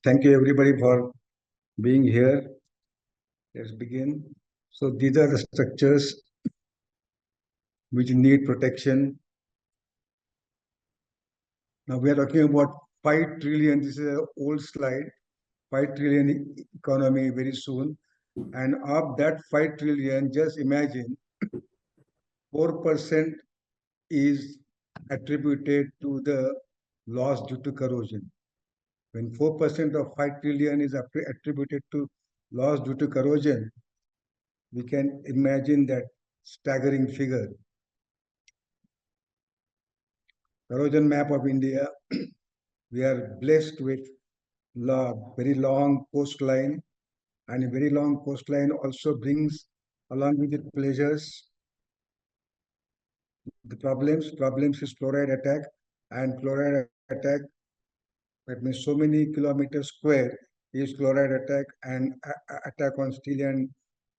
Thank you everybody for being here. Let's begin. So these are the structures which need protection. Now we are talking about 5 trillion. This is an old slide. 5 trillion economy very soon. And of that 5 trillion, just imagine 4% is attributed to the loss due to corrosion. When 4% of 5 trillion is attributed to loss due to corrosion, we can imagine that staggering figure. Corrosion map of India. We are blessed with very long coastline, and a very long coastline also brings along with it pleasures. The problems is chloride attack, and chloride attack, that means so many kilometers square is chloride attack and attack on steel and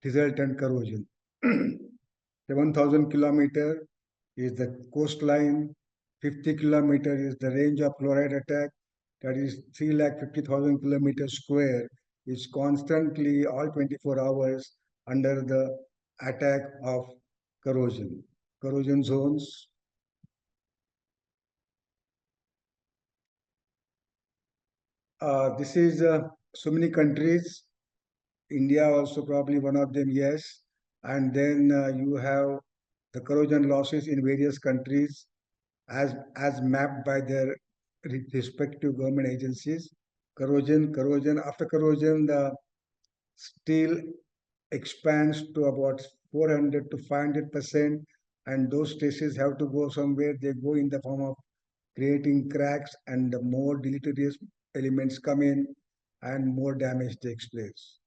resultant corrosion. 7,000 kilometer is the coastline, 50 kilometer is the range of chloride attack, that is 350,000 kilometers square is constantly all 24 hours under the attack of corrosion. Corrosion zones. This is so many countries. India also probably one of them, yes. And then you have the corrosion losses in various countries as mapped by their respective government agencies. Corrosion. After corrosion, the steel expands to about 400 to 500%, and those stresses have to go somewhere. They go in the form of creating cracks, and the more deleterious elements come in, and more damage takes place.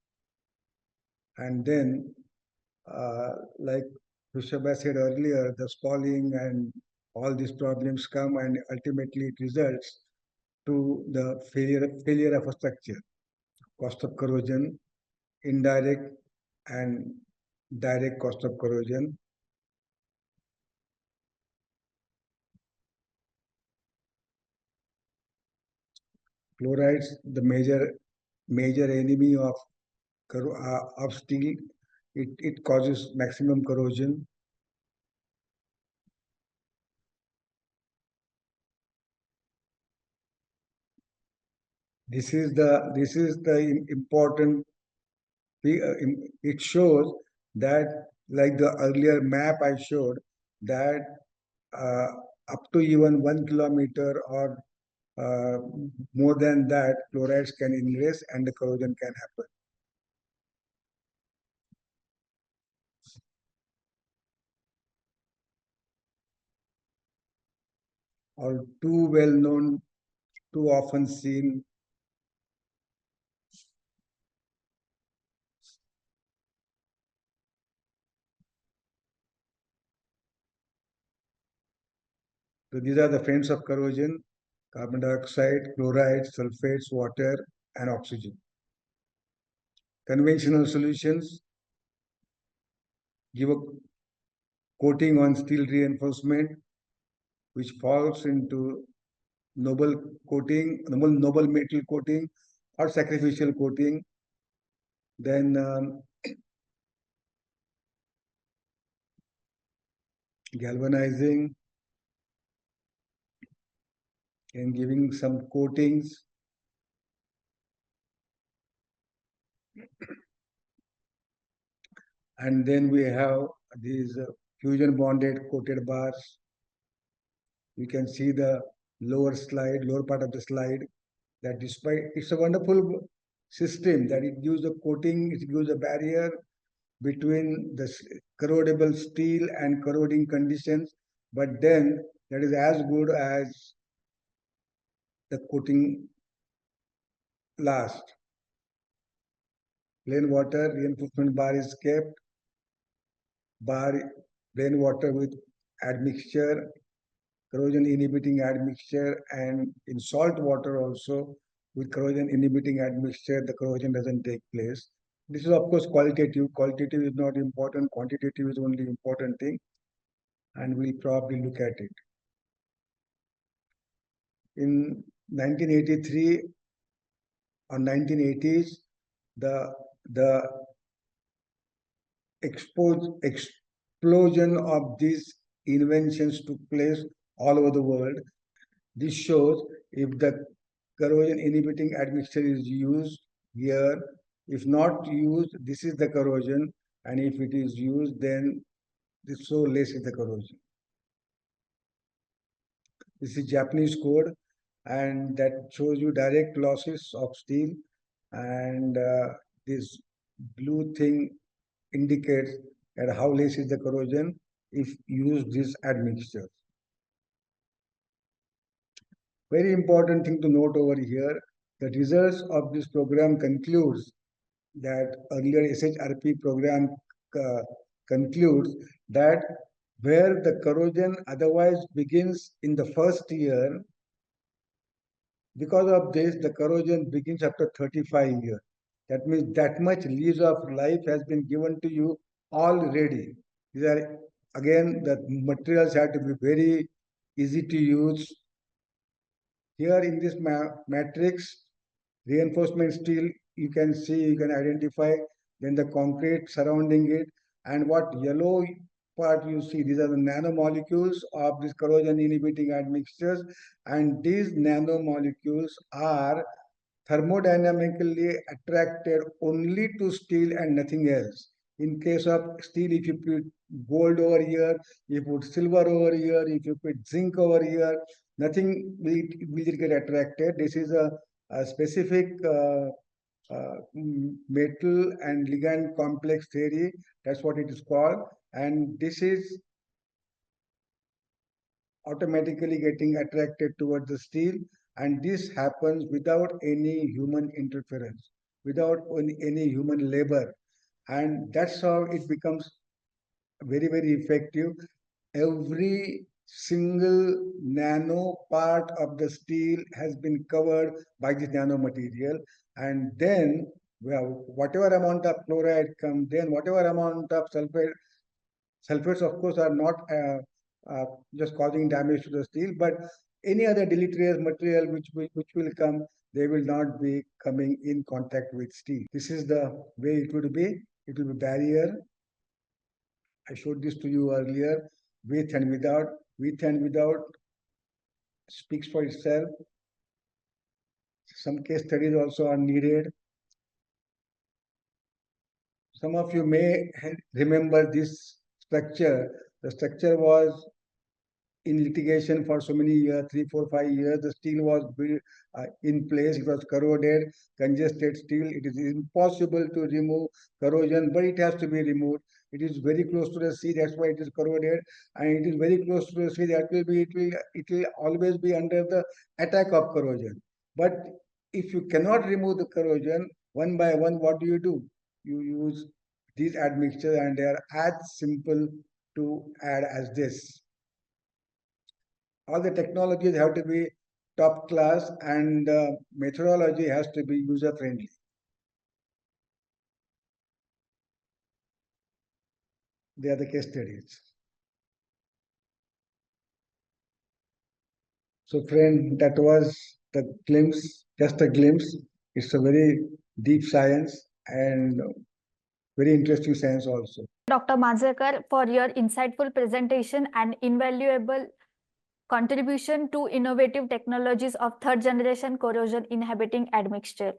And then, like Rishabha said earlier, the spalling and all these problems come, and ultimately it results to the failure of a structure. Cost of corrosion, indirect and direct cost of corrosion. Chlorides, the major enemy of steel. It causes maximum corrosion. This is the important. It shows that, like the earlier map I showed, that up to even 1 kilometer or more than that, chlorides can ingress and the corrosion can happen. Or too well known, too often seen. So these are the friends of corrosion: carbon dioxide, chloride, sulfates, water, and oxygen. Conventional solutions give a coating on steel reinforcement, which falls into noble metal coating or sacrificial coating. Then galvanizing and giving some coatings. And then we have these fusion bonded coated bars. You can see the lower part of the slide, that despite it's a wonderful system that it gives a coating, it gives a barrier between the corrodable steel and corroding conditions, but then that is as good as the coating last. Plain water reinforcement bar is kept, plain water with admixture, corrosion inhibiting admixture, and in salt water also with corrosion inhibiting admixture, the corrosion doesn't take place. This is of course qualitative. Qualitative is not important, quantitative is only important thing, and we'll probably look at it. In 1983, on 1980s, the explosion of these inventions took place all over the world. This shows if the corrosion inhibiting admixture is used here. If not used, this is the corrosion, and if it is used, then this so less is the corrosion. This is Japanese code, and that shows you direct losses of steel, and this blue thing indicates that how less is the corrosion if use this admixture. Very important thing to note over here, the results of this program concludes that earlier SHRP program concludes that where the corrosion otherwise begins in the first year, because of this, the corrosion begins after 35 years. That means that much lease of life has been given to you already. These are, again, the materials have to be very easy to use. Here in this matrix, reinforcement steel, you can see, you can identify, then the concrete surrounding it, and what yellow part you see, these are the nanomolecules of this corrosion inhibiting admixtures, and these nanomolecules are thermodynamically attracted only to steel and nothing else. In case of steel, if you put gold over here, you put silver over here, if you put zinc over here, nothing will get attracted. This is a specific metal and ligand complex theory. That's what it is called. And this is automatically getting attracted towards the steel, and this happens without any human interference, without any human labor, and that's how it becomes very, very effective. Every single nano part of the steel has been covered by this nano material, and then whatever amount of chloride comes, then whatever amount of sulfate, sulfates of course are not just causing damage to the steel, but any other deleterious material which will come, they will not be coming in contact with steel. This is the way it would be. It will be barrier. I showed this to you earlier, with and without. With and without speaks for itself. Some case studies also are needed. Some of you may remember this structure. The structure was in litigation for so many years, 3, 4, 5 years. The steel was in place. It was corroded, congested steel. It is impossible to remove corrosion, but it has to be removed. It is very close to the sea. That's why it is corroded, and it is very close to the sea. That will be it will always be under the attack of corrosion. But if you cannot remove the corrosion one by one, what do? You use these admixtures, and they are as simple to add as this. All the technologies have to be top class, and methodology has to be user friendly. They are the case studies. So friend, that was the glimpse, just a glimpse. It's a very deep science and very interesting science also. Dr. Manjrekar, for your insightful presentation and invaluable contribution to innovative technologies of third generation corrosion inhibiting admixture.